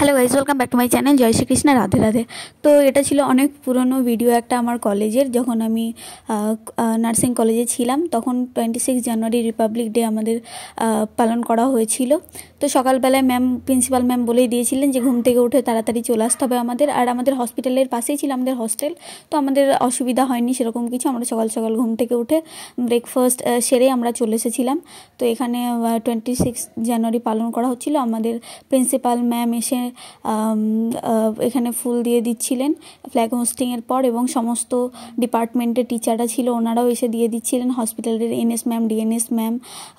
Hello guys, welcome back to my channel. জয় শ্রীকৃষ্ণ, রাধে রাধে। তো এটা ছিল অনেক পুরনো ভিডিও একটা আমার কলেজের, যখন আমি নার্সিং কলেজে ছিলাম। তখন 26 জানুয়ারি রিপাবলিক ডে আমাদের পালন করা হয়েছিল। তো সকালবেলায় প্রিন্সিপাল ম্যাম বলেই দিয়েছিলেন যে ঘুম থেকে উঠে তাড়াতাড়ি চলে আসতে হবে আমাদের। আর আমাদের হসপিটালের পাশেই ছিল আমাদের হস্টেল, তো আমাদের অসুবিধা হয়নি সেরকম কিছু। আমরা সকাল সকাল ঘুম থেকে উঠে ব্রেকফাস্ট সেরে আমরা চলে এসেছিলাম। তো এখানে 26 জানুয়ারি পালন করা হচ্ছিল। আমাদের প্রিন্সিপাল ম্যাম এসে এখানে ফুল দিয়ে দিচ্ছিলেন ফ্ল্যাগ হোস্টিংয়ের পর, এবং সমস্ত ডিপার্টমেন্টের টিচাররা ছিল, ওনারাও এসে দিয়ে দিচ্ছিলেন। হসপিটালের এনএস ম্যাম, ডিএনএস ম্যাম,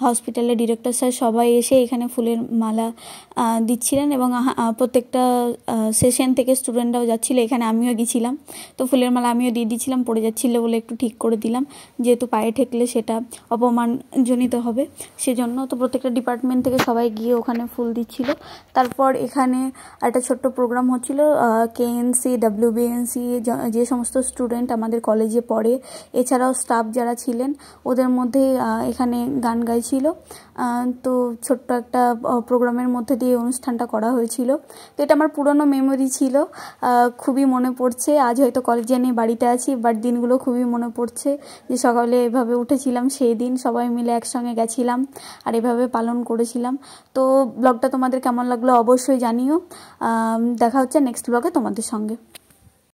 হসপিটালের ডিরেক্টর স্যার সবাই এসে এখানে ফুলের মালা দিচ্ছিলেন। এবং প্রত্যেকটা সেশন থেকে স্টুডেন্টরাও যাচ্ছিলো, এখানে আমিও গিয়েছিলাম। তো ফুলের মালা আমিও দিয়ে দিচ্ছিলাম, পড়ে যাচ্ছিলো বলে একটু ঠিক করে দিলাম, যেহেতু পায়ে ঠেকলে সেটা অপমানজনিত হবে সেজন্য। তো প্রত্যেকটা ডিপার্টমেন্ট থেকে সবাই গিয়ে ওখানে ফুল দিচ্ছিল। তারপর এখানে একটা ছোট্ট প্রোগ্রাম হচ্ছিল। কেএনসি, ডাব্লিউবিএনসি যে সমস্ত স্টুডেন্ট আমাদের কলেজে পড়ে, এছাড়াও স্টাফ যারা ছিলেন, ওদের মধ্যে এখানে গান গাইছিল। তো ছোট্ট একটা প্রোগ্রামের মধ্যে দিয়ে অনুষ্ঠানটা করা হয়েছিল। তো এটা আমার পুরনো মেমোরি ছিল, খুবই মনে পড়ছে। আজ হয়তো কলেজে নেই, বাড়িতে আছি, বাট দিনগুলো খুবই মনে পড়ছে যে সকালে এভাবে উঠেছিলাম, সেই দিন সবাই মিলে একসঙ্গে গেছিলাম আর এভাবে পালন করেছিলাম। তো ব্লগটা তোমাদের কেমন লাগলো অবশ্যই জানিও। দেখা হচ্ছে নেক্সট ব্লগে তোমাদের সঙ্গে।